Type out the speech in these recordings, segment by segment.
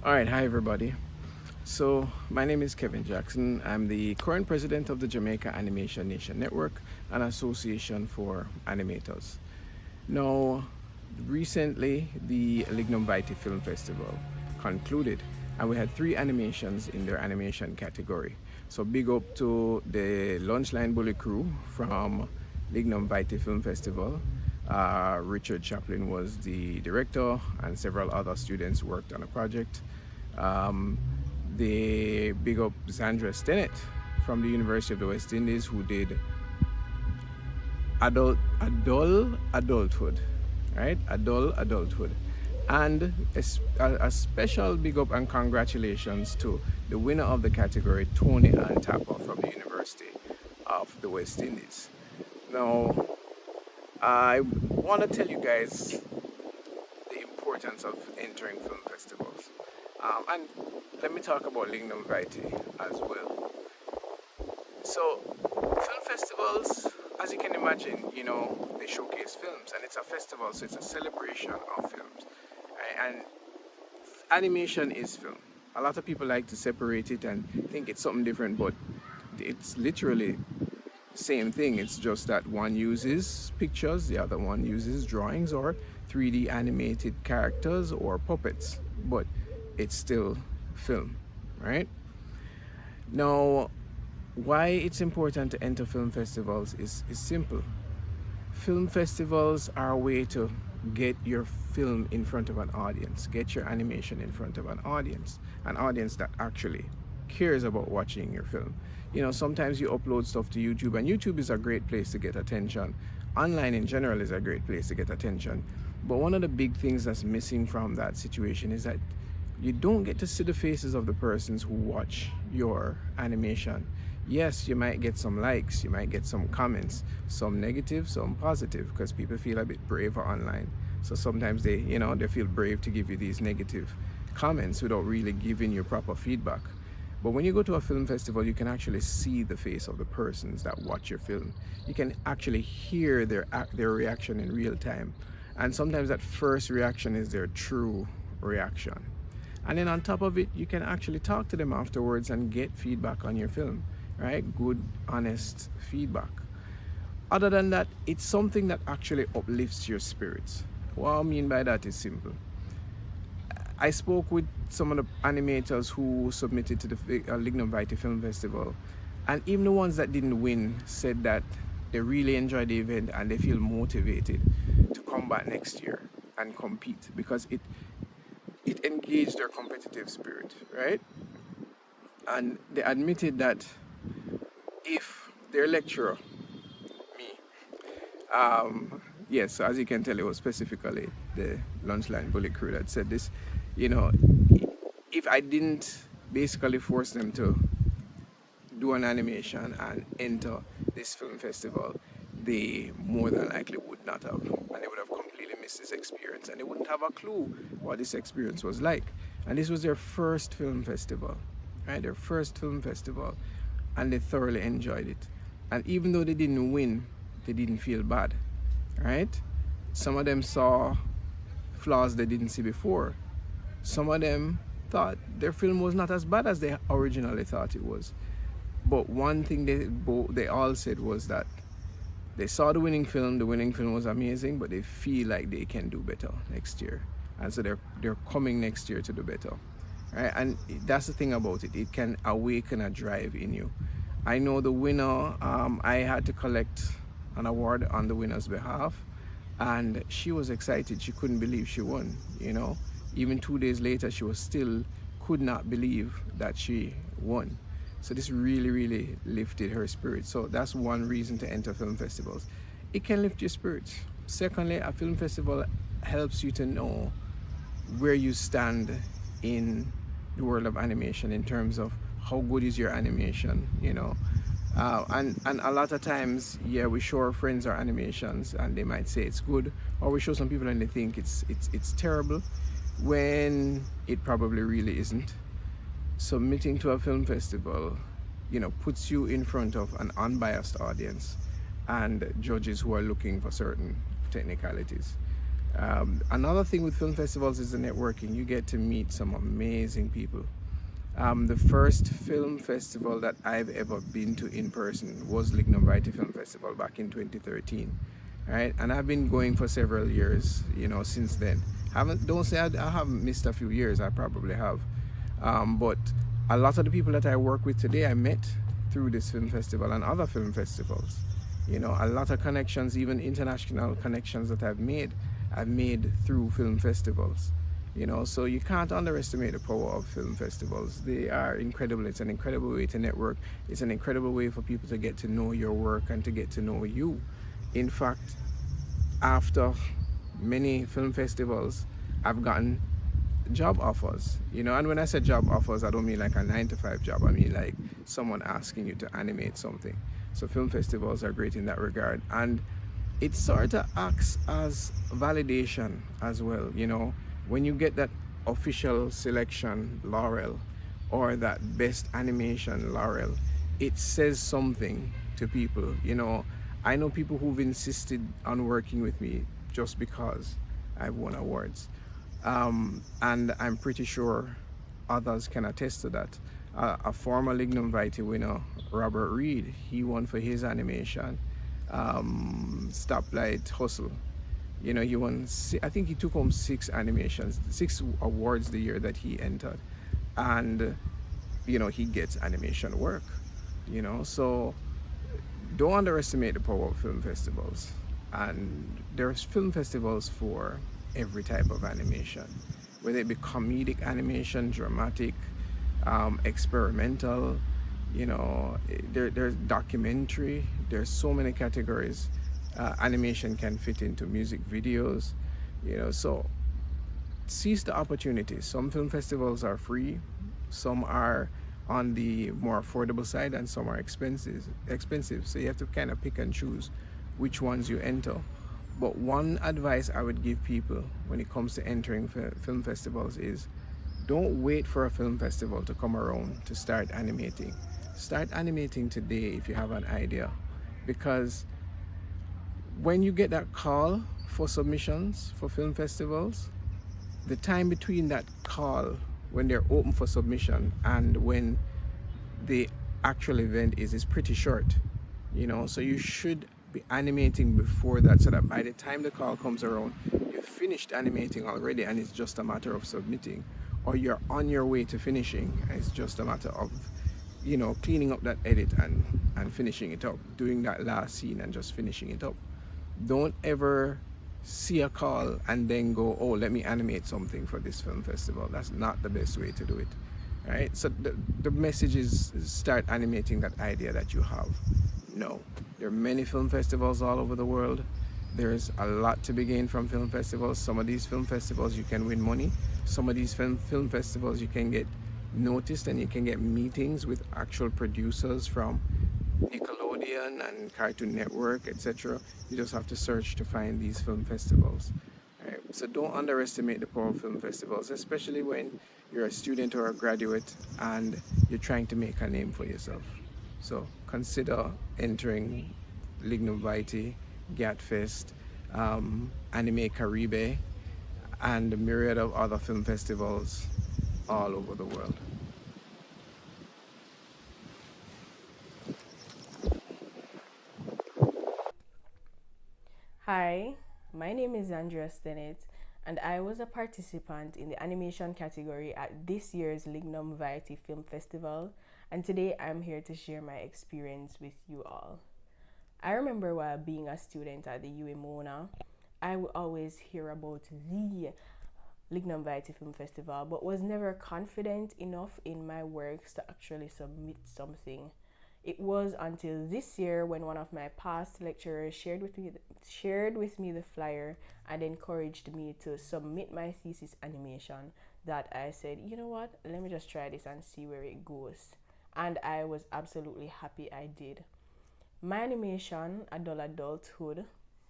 All right, hi everybody. So, my name is Kevin Jackson. I'm the current president of the Jamaica Animation Nation Network, an association for animators. Now, recently, the Lignum Vitae Film Festival concluded, and we had three animations in their animation category. So, big up to the Lunchline Bully crew from Lignum Vitae Film Festival. Richard Chaplin was the director, and several other students worked on a project. Um, they big up Xandria Stennett from the University of the West Indies, who did adulthood, right? Adulthood. And a special big up and congratulations to the winner of the category, Toni-Ann Tapper from the University of the West Indies. Now, I want to tell you guys the importance of entering film festivals. And let me talk about Lignum Vitae as well. So, film festivals, as you can imagine, they showcase films, and it's a festival, so it's a celebration of films. Right? And animation is film. A lot of people like to separate it and think it's something different, but it's literally the same thing. It's just that one uses pictures, the other one uses drawings or 3D animated characters or puppets, but it's still film, right? Now, why it's important to enter film festivals is simple. Film festivals are a way to get your film in front of an audience, get your animation in front of an audience that actually cares about watching your film. Sometimes you upload stuff to YouTube, and YouTube is a great place to get attention. Online in general is a great place to get attention. But one of the big things that's missing from that situation is that you don't get to see the faces of the persons who watch your animation. Yes, you might get some likes, you might get some comments, some negative, some positive, because people feel a bit braver online. So sometimes they feel brave to give you these negative comments without really giving you proper feedback. But when you go to a film festival, you can actually see the face of the persons that watch your film. You can actually hear their reaction in real time. And sometimes that first reaction is their true reaction. And then on top of it, you can actually talk to them afterwards and get feedback on your film, right? Good, honest feedback. Other than that, it's something that actually uplifts your spirits. What I mean by that is simple. I spoke with some of the animators who submitted to the Lignum Vitae Film Festival, and even the ones that didn't win said that they really enjoyed the event and they feel motivated to come back next year and compete, because it engaged their competitive spirit, right? And they admitted that if their lecturer, me, yes, so as you can tell, it was specifically the Lunchline Bully crew that said this, if I didn't basically force them to do an animation and enter this film festival, they more than likely would not have, and they would have completely missed this experience, and they wouldn't have a clue what this experience was like. And this was their first film festival, right? Their first film festival, and they thoroughly enjoyed it. And even though they didn't win, they didn't feel bad, right? Some of them saw flaws they didn't see before. Some of them thought their film was not as bad as they originally thought it was. But one thing they all said was that they saw the winning film was amazing, but they feel like they can do better next year. And so they're coming next year to do better, right? And that's the thing about it. It can awaken a drive in you. I know the winner, I had to collect an award on the winner's behalf, and she was excited. She couldn't believe she won, Even 2 days later, she was still could not believe that she won. So this really, really lifted her spirit. So that's one reason to enter film festivals. It can lift your spirits. Secondly, a film festival helps you to know where you stand in the world of animation in terms of how good is your animation, and a lot of times, we show our friends our animations and they might say it's good, or we show some people and they think it's terrible, when it probably really isn't. Submitting to a film festival, puts you in front of an unbiased audience and judges who are looking for certain technicalities. Another thing with film festivals is the networking. You get to meet some amazing people. The first film festival that I've ever been to in person was Lignum Vitae Film Festival back in 2013, right? And I've been going for several years, since then. Haven't Don't say I haven't missed a few years. I probably have, but a lot of the people that I work with today I met through this film festival and other film festivals. A lot of connections, even international connections that I've made through film festivals. So you can't underestimate the power of film festivals. They are incredible. It's an incredible way to network. It's an incredible way for people to get to know your work and to get to know you. In fact, after many film festivals, I've gotten job offers. And when I say job offers, I don't mean like a 9 to 5 job. I mean like someone asking you to animate something. So film festivals are great in that regard, and it sort of acts as validation as well. When you get that official selection laurel or that best animation laurel, it says something to people. I know people who've insisted on working with me just because I've won awards, and I'm pretty sure others can attest to that. A former Lignum Vitae winner, Robert Reed, he won for his animation, Stoplight Hustle. He won, I think he took home 6 awards the year that he entered. And, he gets animation work, so don't underestimate the power of film festivals. And there's film festivals for every type of animation, whether it be comedic animation, dramatic, experimental, there's documentary. There's so many categories. Animation can fit into music videos, so seize the opportunities. Some film festivals are free, some are on the more affordable side, and some are expensive, so you have to kind of pick and choose which ones you enter. But one advice I would give people when it comes to entering film festivals is, don't wait for a film festival to come around to start animating. Start animating today if you have an idea, because when you get that call for submissions for film festivals, the time between that call when they're open for submission and when the actual event is pretty short. So you should be animating before that, so that by the time the call comes around, you've finished animating already and it's just a matter of submitting, or you're on your way to finishing and it's just a matter of cleaning up that edit and finishing it up, doing that last scene and just finishing it up. Don't ever see a call and then go, oh, let me animate something for this film festival. That's not the best way to do it, right? So the message is, start animating that idea that you have. No, there are many film festivals all over the world. There's a lot to be gained from film festivals. Some of these film festivals you can win money. Some of these film festivals you can get noticed and you can get meetings with actual producers from Nickelodeon and Cartoon Network, etc. You just have to search to find these film festivals. Right? So don't underestimate the power of film festivals, especially when you're a student or a graduate and you're trying to make a name for yourself. So consider entering Lignum Vitae, GATFest, Anime Caribe, and a myriad of other film festivals all over the world. Hi, my name is Xandria Stennett, and I was a participant in the animation category at this year's Lignum Vitae Film Festival, and today I'm here to share my experience with you all. I remember while being a student at the UA Mona, I would always hear about the Lignum Vitae Film Festival, but was never confident enough in my works to actually submit something. It was until this year when one of my past lecturers shared with me the flyer and encouraged me to submit my thesis animation that I said, you know what, let me just try this and see where it goes. And I was absolutely happy I did. My animation, Adulthood,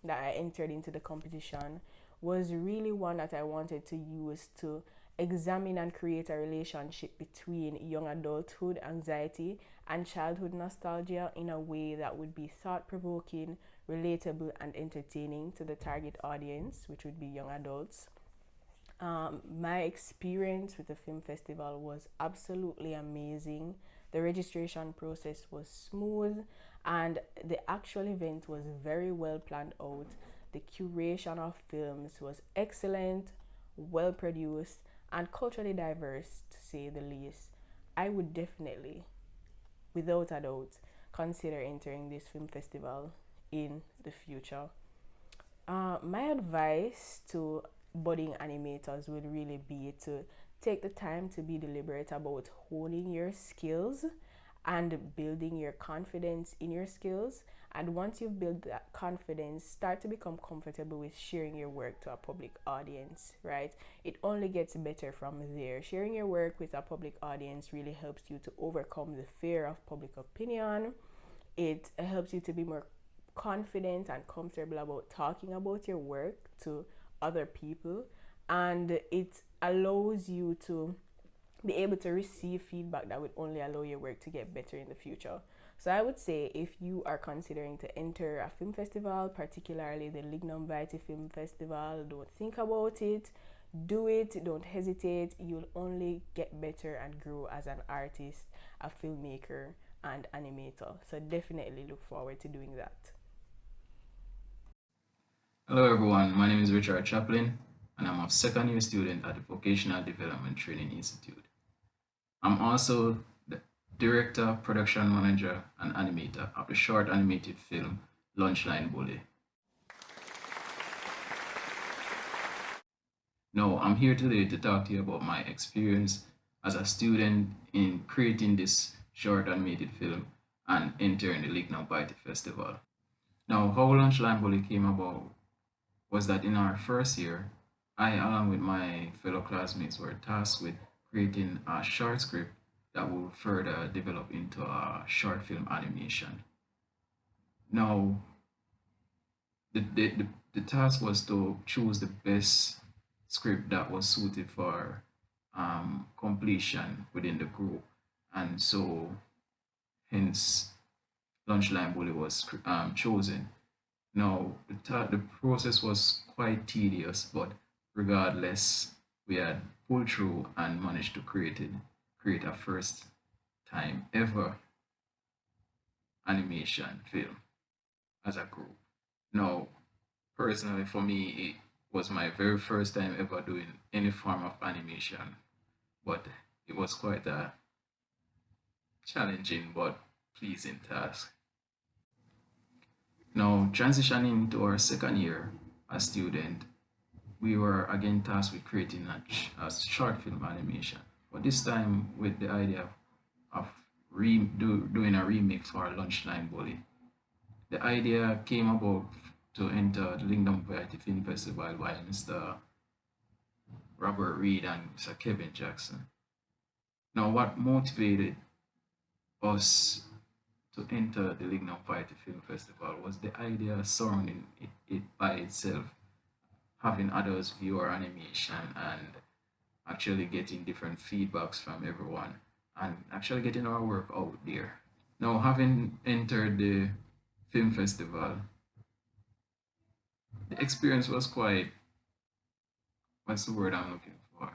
that I entered into the competition was really one that I wanted to use to examine and create a relationship between young adulthood anxiety and childhood nostalgia in a way that would be thought-provoking, relatable, and entertaining to the target audience, which would be young adults. My experience with the film festival was absolutely amazing. The registration process was smooth, and the actual event was very well planned out. The curation of films was excellent, well produced, and culturally diverse, to say the least. I would definitely, without a doubt, consider entering this film festival in the future. My advice to budding animators would really be to take the time to be deliberate about honing your skills and building your confidence in your skills. And once you've built that confidence, start to become comfortable with sharing your work to a public audience, right? It only gets better from there. Sharing your work with a public audience really helps you to overcome the fear of public opinion. It helps you to be more confident and comfortable about talking about your work to other people, and it allows you to be able to receive feedback that would only allow your work to get better in the future. So I would say if you are considering to enter a film festival, particularly the Lignum Vitae Film Festival, don't think about it. Do it, don't hesitate. You'll only get better and grow as an artist, a filmmaker, and animator. So definitely look forward to doing that. Hello everyone, my name is Richard Chaplin and I'm a second year student at the Vocational Development Training Institute. I'm also the director, production manager, and animator of the short animated film Lunchline Bully. Now, I'm here today to talk to you about my experience as a student in creating this short animated film and entering the Lignum Vitae Festival. Now, how Lunchline Bully came about was that in our first year, I, along with my fellow classmates, were tasked with creating a short script that will further develop into a short film animation. Now, the task was to choose the best script that was suited for completion within the group. And so, hence, Lunchline Bully was chosen. Now, the process was quite tedious, but regardless, we had pulled through and managed to create a first time ever animation film as a group. Now, personally, for me, it was my very first time ever doing any form of animation, but it was quite a challenging but pleasing task. Now, transitioning to our second year as student, we were again tasked with creating a short film animation, but this time with the idea of doing a remake for Lunchline Bully. The idea came about to enter the Lignum Vitae Film Festival by Mr. Robert Reed and Mr. Kevin Jackson. Now, what motivated us to enter the Lignum Vitae Film Festival was the idea surrounding it by itself, having others view our animation and actually getting different feedbacks from everyone and actually getting our work out there. Now, having entered the film festival, the experience was quite, what's the word I'm looking for?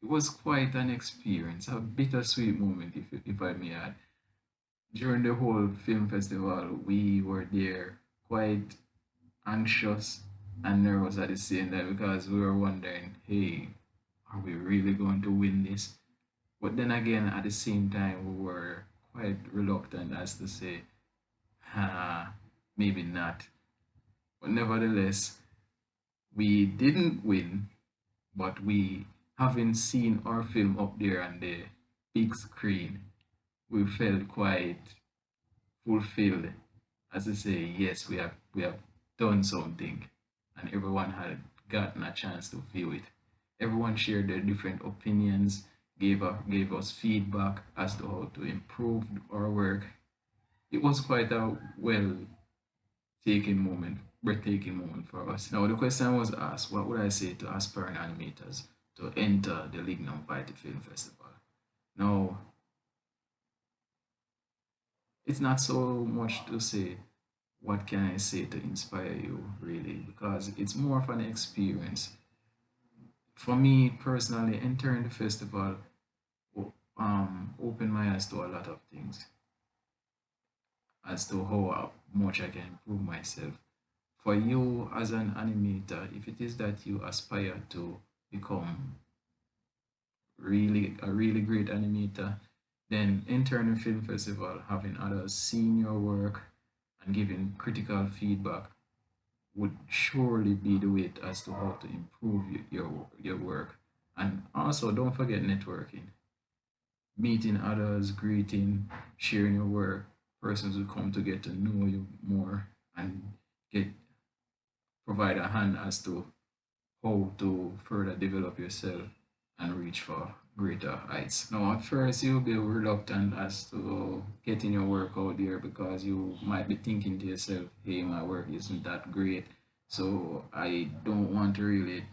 It was quite an experience, a bittersweet moment, if I may add. During the whole film festival, we were there quite anxious and nervous at the same time because we were wondering, hey, are we really going to win this? But then again, at the same time, we were quite reluctant as to say, maybe not. But nevertheless, we didn't win, but we, having seen our film up there on the big screen, we felt quite fulfilled as to say, yes, we have done something, and everyone had gotten a chance to view it. Everyone shared their different opinions, gave us feedback as to how to improve our work. It was quite a well taken moment, breathtaking moment for us. Now, the question was asked, what would I say to aspiring animators to enter the Lignum Vitae Film Festival? Now, it's not so much to say, what can I say to inspire you, really, because it's more of an experience. For me personally, entering the festival opened my eyes to a lot of things as to how much I can improve myself. For you as an animator, if it is that you aspire to become really great animator, then entering a film festival, having others seeing your work and giving critical feedback would surely be the way as to how to improve your work. And also, don't forget networking, meeting others, greeting, sharing your work, persons who come to get to know you more and get provide a hand as to how to further develop yourself and reach for greater heights. Now, at first, you'll be reluctant as to getting your work out there because you might be thinking to yourself, hey, my work isn't that great. So I don't want to really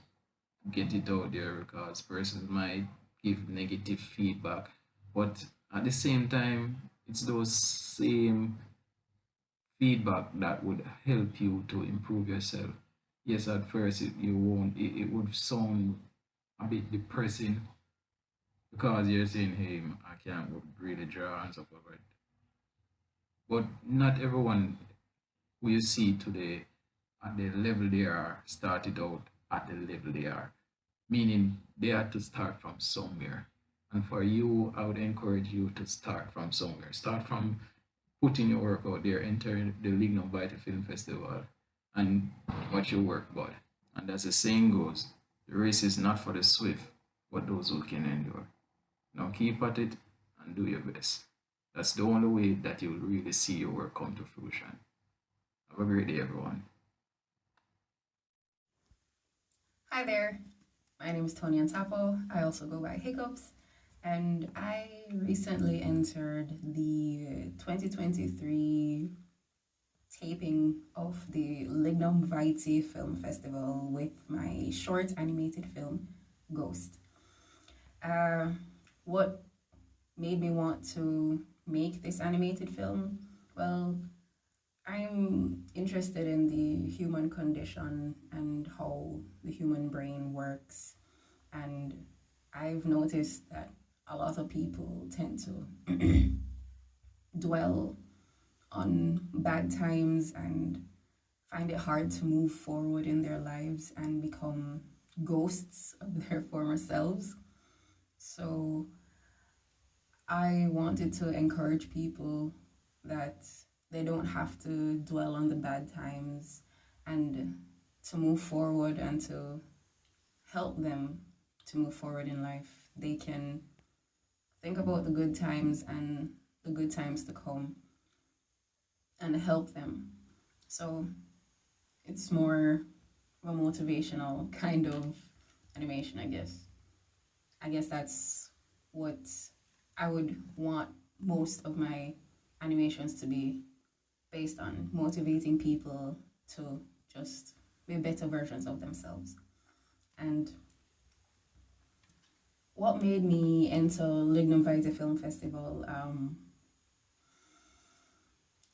get it out there because persons might give negative feedback. But at the same time, it's those same feedback that would help you to improve yourself. Yes, at first you won't, it would sound a bit depressing because you're saying, hey, I can't really draw and stuff like that. But not everyone who you see today at the level they are started out at the level they are, meaning they had to start from somewhere. And for you, I would encourage you to start from somewhere. Start from putting your work out there, entering the Lignum Vitae Film Festival, and watch your work bud. And as the saying goes, the race is not for the swift, but those who can endure. Now keep at it and do your best. That's the only way that you'll really see your work come to fruition. Have a great day, everyone. Hi there, my name is Toni-Ann Tapper. I also go by Hiccups, and I recently entered the 2023 taping of the Lignum Vitae Film Festival with my short animated film, Ghost. What made me want to make this animated film? Well, I'm interested in the human condition and how the human brain works. And I've noticed that a lot of people tend to dwell on bad times and find it hard to move forward in their lives and become ghosts of their former selves. So I wanted to encourage people that they don't have to dwell on the bad times and to move forward and to help them to move forward in life. They can think about the good times and the good times to come and help them. So it's more of a motivational kind of animation, I guess. I guess that's what I would want most of my animations to be based on, motivating people to just be better versions of themselves. And what made me enter Lignum Vitae Film Festival?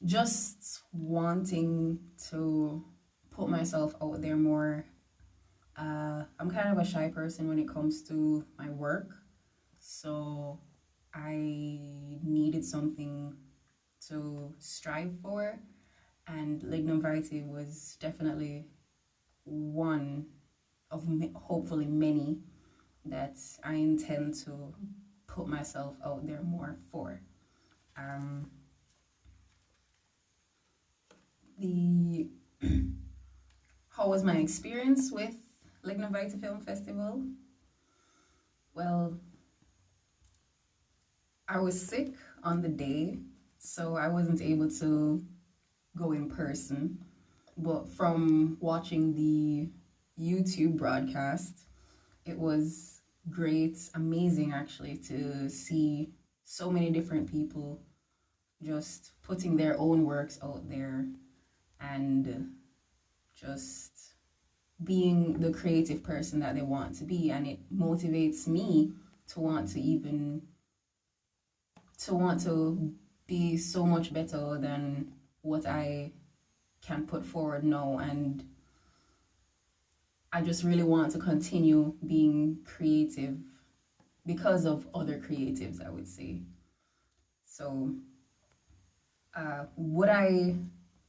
Just wanting to put myself out there more. I'm kind of a shy person when it comes to my work, so I needed something to strive for, and Lignum Vitae was definitely one of hopefully many that I intend to put myself out there more for. The How was my experience with Lignum Vitae Film Festival? Well, I was sick on the day, so I wasn't able to go in person. But from watching the YouTube broadcast, it was great, amazing actually, to see so many different people just putting their own works out there and just being the creative person that they want to be, and it motivates me to want to be so much better than what I can put forward now. And I just really want to continue being creative because of other creatives, I would say. So would I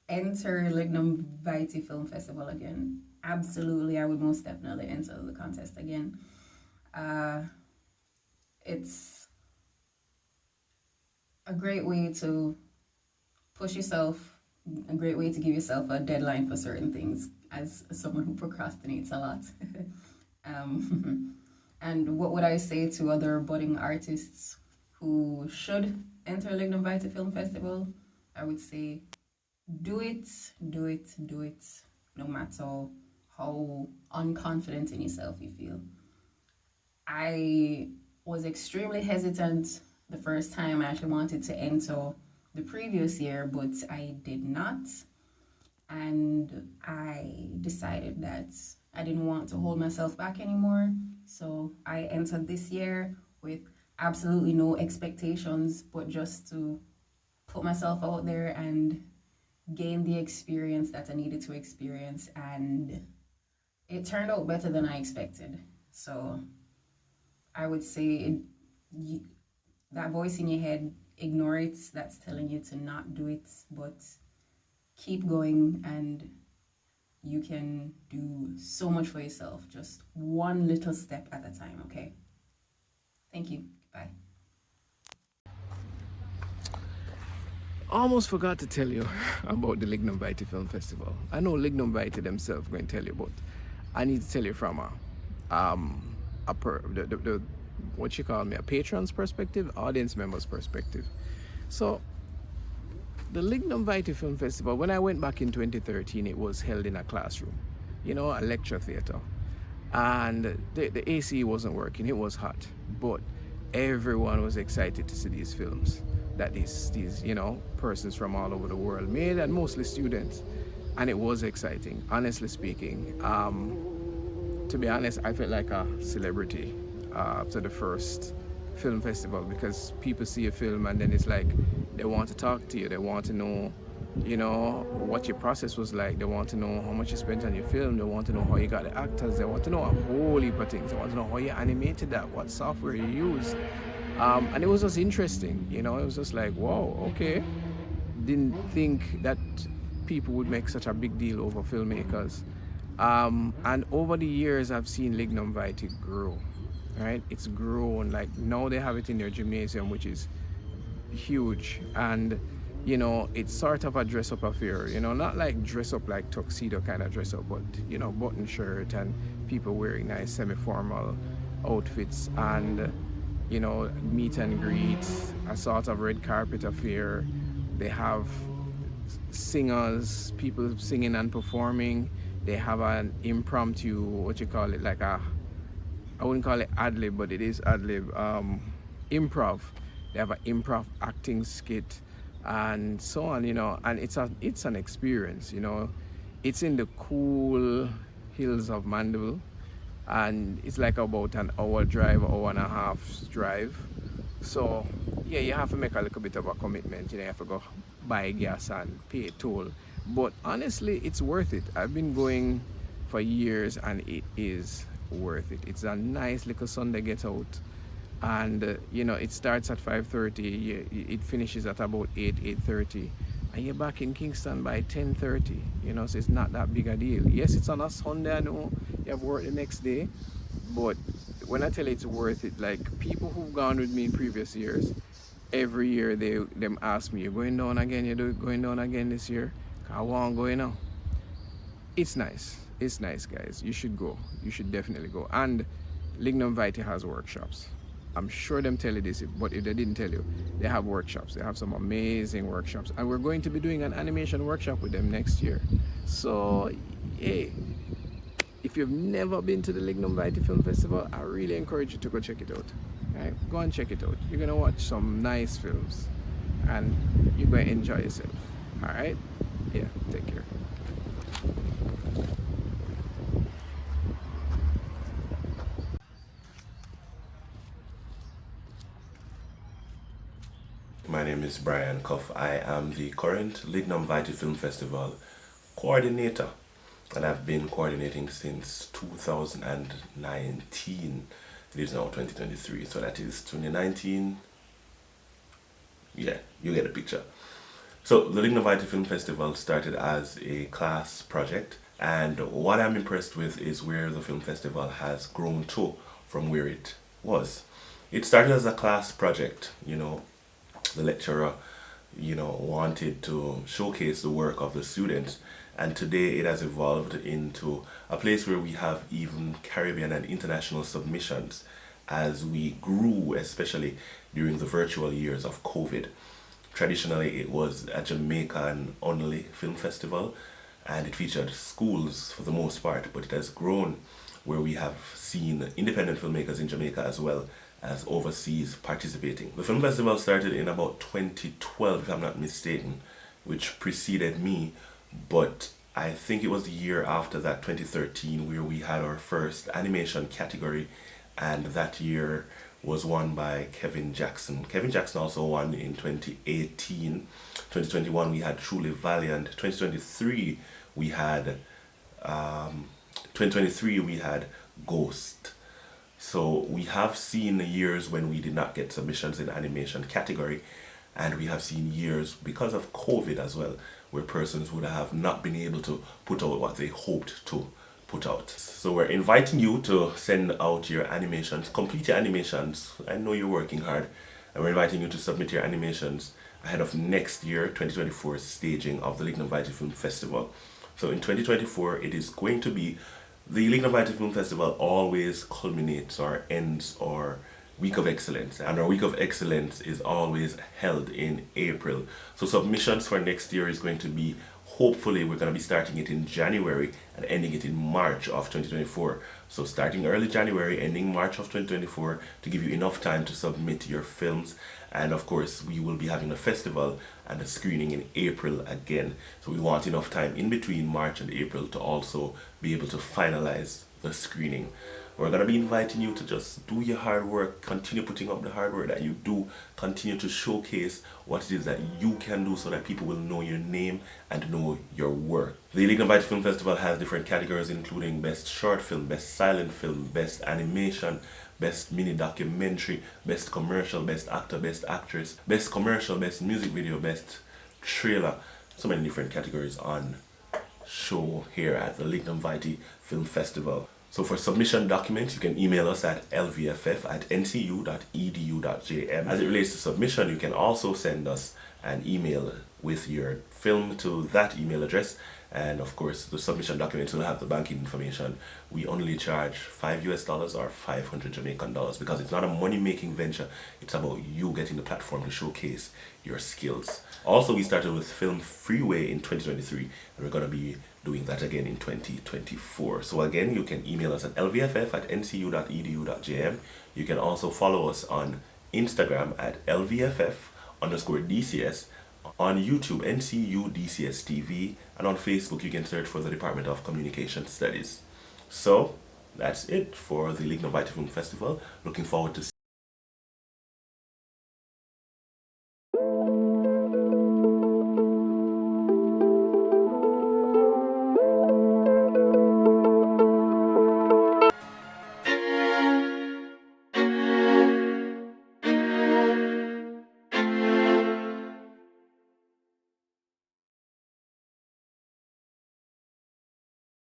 enter Lignum Vitae Film Festival again? Absolutely, I would most definitely enter the contest again. It's a great way to push yourself, a great way to give yourself a deadline for certain things, as someone who procrastinates a lot. And what would I say to other budding artists who should enter Lignum Vitae Film Festival? I would say do it, no matter how unconfident in yourself you feel. I was extremely hesitant the first time I actually wanted to enter the previous year, but I did not. And I decided that I didn't want to hold myself back anymore. So I entered this year with absolutely no expectations, but just to put myself out there and gain the experience that I needed to experience. And it turned out better than I expected. So I would say that voice in your head, ignore it. That's telling you to not do it, but keep going, and you can do so much for yourself. Just one little step at a time, okay? Thank you. Bye. Almost forgot to tell you about the Lignum Vitae Film Festival. I know Lignum Vitae themselves going to tell you, but I need to tell you from what you call me, a patron's perspective, audience member's perspective. So the Lignum Vitae Film Festival, when I went back in 2013, it was held in a classroom, a lecture theater. And the AC wasn't working, it was hot. But everyone was excited to see these films that these persons from all over the world made, and mostly students. And it was exciting, honestly speaking. To be honest, I felt like a celebrity after the first film festival, because people see a film and then it's like they want to talk to you, they want to know what your process was like, they want to know how much you spent on your film, they want to know how you got the actors, they want to know a whole heap of things, they want to know how you animated that, what software you used. And it was just interesting, it was just like, wow, okay. Didn't think that people would make such a big deal over filmmakers. And over the years I've seen Lignum Vitae grow. Right, it's grown. Like now they have it in their gymnasium, which is huge, and it's sort of a dress-up affair. Not like dress up like tuxedo kind of dress up, but button shirt and people wearing nice semi-formal outfits, and meet and greet, a sort of red carpet affair. They have singers, people singing and performing. They have an impromptu, like I wouldn't call it ad-lib, but it is ad-lib, improv. They have an improv acting skit and so on, and it's an experience, It's in the cool hills of Mandeville, and it's like about an hour drive, hour and a half drive. So yeah, you have to make a little bit of a commitment, you have to go buy gas and pay a toll. But honestly, it's worth it. I've been going for years and it is worth it. It's a nice little Sunday get out, and it starts at 5:30, it finishes at about 8:30, and you're back in Kingston by 10:30. So it's not that big a deal. Yes, it's on a Sunday, I know you have work the next day, but when I tell you it's worth it, like people who've gone with me in previous years, every year them ask me, you're going down again, going down again this year? I want to go, It's nice. It's nice, guys. You should go. You should definitely go. And Lignum Vitae has workshops. I'm sure them tell you this, but if they didn't tell you, they have workshops. They have some amazing workshops. And we're going to be doing an animation workshop with them next year. So, hey, if you've never been to the Lignum Vitae Film Festival, I really encourage you to go check it out. Right? Go and check it out. You're going to watch some nice films, and you're going to enjoy yourself. All right? Yeah, take care. name is Brian Cuff. I am the current Lignum Vitae Film Festival coordinator, and I've been coordinating since 2019. It is now 2023, so that is 2019. Yeah, you get the picture. So the Lignum Vitae Film Festival started as a class project, and what I'm impressed with is where the film festival has grown to from where it was. It started as a class project, the lecturer, wanted to showcase the work of the students, and today it has evolved into a place where we have even Caribbean and international submissions as we grew, especially during the virtual years of COVID. Traditionally, it was a Jamaican only film festival, and it featured schools for the most part, but it has grown where we have seen independent filmmakers in Jamaica as well as overseas participating. The film festival started in about 2012, if I'm not mistaken, which preceded me, but I think it was the year after that, 2013, where we had our first animation category, and that year was won by Kevin Jackson. Kevin Jackson also won in 2018. 2021 we had Truly Valiant. 2023 we had Ghost. So we have seen years when we did not get submissions in animation category, and we have seen years because of COVID as well, where persons would have not been able to put out what they hoped to put out. So we're inviting you to send out your animations, complete your animations. I know you're working hard, and we're inviting you to submit your animations ahead of next year, 2024 staging of the Lignum Vitae Film Festival. So in 2024, it is going to be the Lignum Vitae Film Festival always culminates or ends our Week of Excellence, and our Week of Excellence is always held in April. So submissions for next year is going to be, hopefully we're going to be starting it in January and ending it in March of 2024. So starting early January, ending March of 2024, to give you enough time to submit your films. And of course, we will be having a festival and a screening in April again. So we want enough time in between March and April to also be able to finalize the screening. We're going to be inviting you to just do your hard work, continue putting up the hard work that you do, continue to showcase what it is that you can do so that people will know your name and know your work. The Lignum Vitae Film Festival has different categories, including Best Short Film, Best Silent Film, Best Animation, Best Mini Documentary, Best Commercial, Best Actor, Best Actress, Best Commercial, Best Music Video, Best Trailer. So many different categories on show here at the Lignum Vitae Film Festival. So for submission documents, you can email us at lvff@ncu.edu.jm. As it relates to submission, you can also send us an email with your film to that email address. And of course, the submission documents will have the banking information. We only charge $5 or 500 Jamaican dollars because it's not a money-making venture. It's about you getting the platform to showcase your skills. Also, we started with Film Freeway in 2023, and we're going to be doing that again in 2024. So again, you can email us at lvff@ncu.edu.jm. You can also follow us on Instagram at lvff_DCS, on YouTube NCU DCS TV, and on Facebook you can search for the Department of Communication Studies. So that's it for the Lignum Vitae Film Festival. Looking forward to